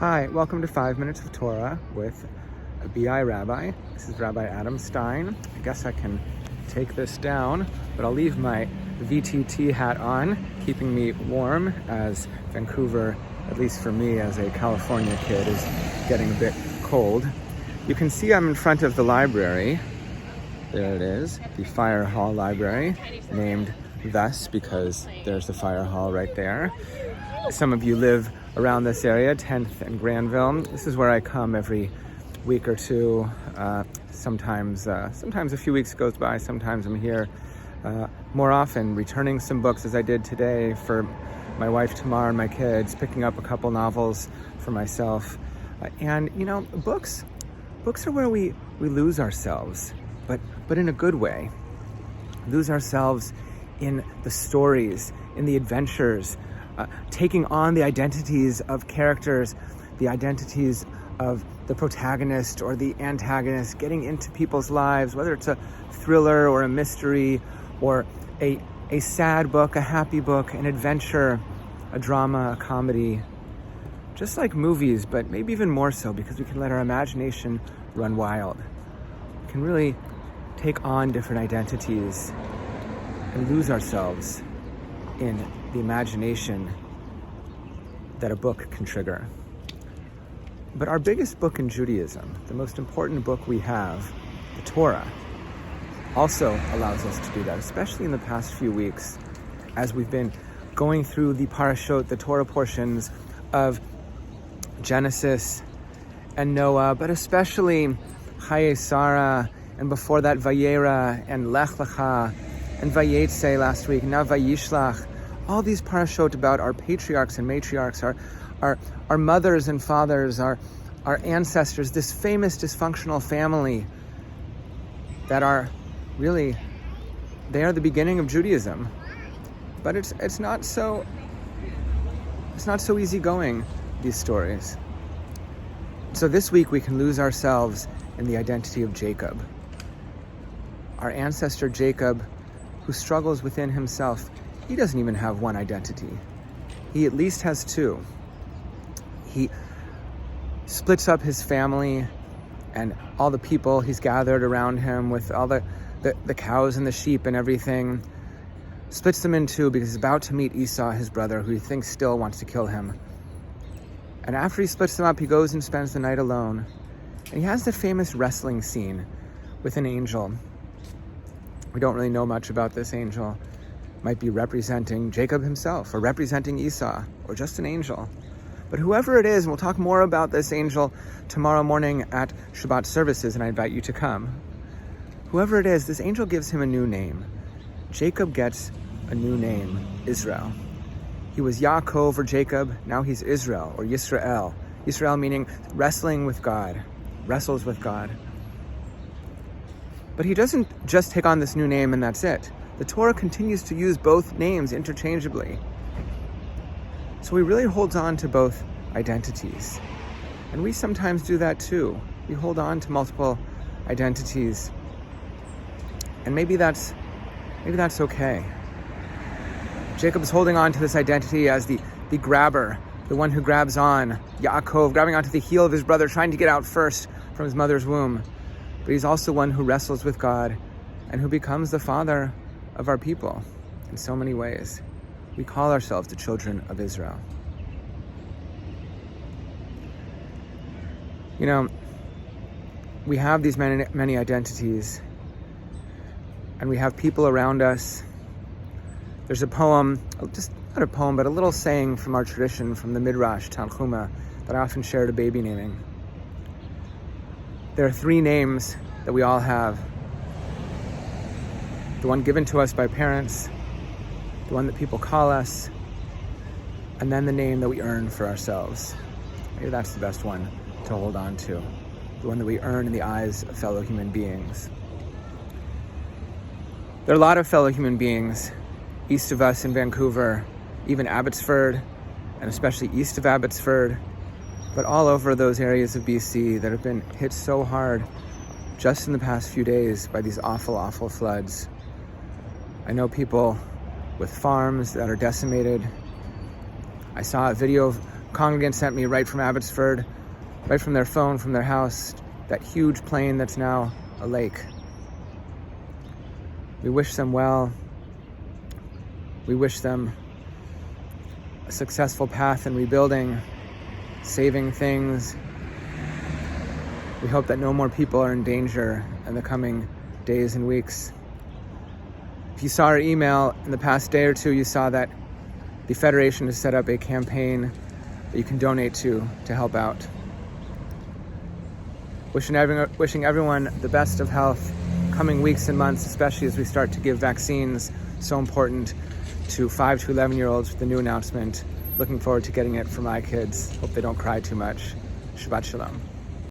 Hi, welcome to 5 Minutes of Torah with a BI Rabbi. This is Rabbi Adam Stein. I guess I can take this down, but I'll leave my VTT hat on, keeping me warm as Vancouver, at least for me as a California kid, is getting a bit cold. You can see I'm in front of the library. There it is, the Fire Hall Library, named thus because there's the Fire Hall right there. Some of you live around this area, 10th and Granville. This is where I come every week or two. Sometimes a few weeks goes by. Sometimes I'm here more often, returning some books as I did today for my wife Tamar and my kids, picking up a couple novels for myself. And you know, books are where we lose ourselves, but in a good way. Lose ourselves in the stories, in the adventures, taking on the identities of characters, the identities of the protagonist or the antagonist, getting into people's lives, whether it's a thriller or a mystery or a sad book, a happy book, an adventure, a drama, a comedy. Just like movies, but maybe even more so because we can let our imagination run wild. We can really take on different identities and lose ourselves in the imagination that a book can trigger. But our biggest book in Judaism, the most important book we have, the Torah, also allows us to do that, especially in the past few weeks as we've been going through the parashot, the Torah portions of Genesis and Noah, but especially Chaye Sarah, and before that Vayera and Lech Lecha and Vayetze last week, now Vayishlach. All these parashot about our patriarchs and matriarchs, our mothers and fathers, our ancestors, this famous dysfunctional family that are really, they are the beginning of Judaism. But it's not so easy going, these stories. So this week we can lose ourselves in the identity of Jacob. Our ancestor Jacob, who struggles within himself. He doesn't even have one identity. He at least has two. He splits up his family and all the people he's gathered around him with all the cows and the sheep and everything. Splits them in two because he's about to meet Esau, his brother, who he thinks still wants to kill him. And after he splits them up, he goes and spends the night alone. And he has the famous wrestling scene with an angel. We don't really know much about this angel. Might be representing Jacob himself, or representing Esau, or just an angel. But whoever it is, and we'll talk more about this angel tomorrow morning at Shabbat services, and I invite you to come. Whoever it is, this angel gives him a new name. Jacob gets a new name, Israel. He was Yaakov or Jacob, now he's Israel, or Yisrael. Yisrael meaning wrestling with God, wrestles with God. But he doesn't just take on this new name and that's it. The Torah continues to use both names interchangeably. So he really holds on to both identities. And we sometimes do that too. We hold on to multiple identities. And maybe that's okay. Jacob is holding on to this identity as the grabber, the one who grabs on, Yaakov, grabbing onto the heel of his brother, trying to get out first from his mother's womb. But he's also one who wrestles with God and who becomes the father of our people in so many ways. We call ourselves the children of Israel. You know, we have these many identities, and we have people around us. There's a poem, just not a poem, but a little saying from our tradition, from the Midrash, Tanchuma, that I often share at a baby naming. There are three names that we all have. The one given to us by parents, the one that people call us, and then the name that we earn for ourselves. Maybe that's the best one to hold on to. The one that we earn in the eyes of fellow human beings. There are a lot of fellow human beings east of us in Vancouver, even Abbotsford, and especially east of Abbotsford, but all over those areas of BC that have been hit so hard just in the past few days by these awful, awful floods. I know people with farms that are decimated. I saw a video congregant sent me right from Abbotsford, right from their phone, from their house, that huge plane that's now a lake. We wish them well. We wish them a successful path in rebuilding, saving things. We hope that no more people are in danger in the coming days and weeks. If you saw our email in the past day or two, you saw that the Federation has set up a campaign that you can donate to help out. Wishing everyone the best of health coming weeks and months, especially as we start to give vaccines, so important, to 5 to 11-year-olds with the new announcement. Looking forward to getting it for my kids. Hope they don't cry too much. Shabbat Shalom.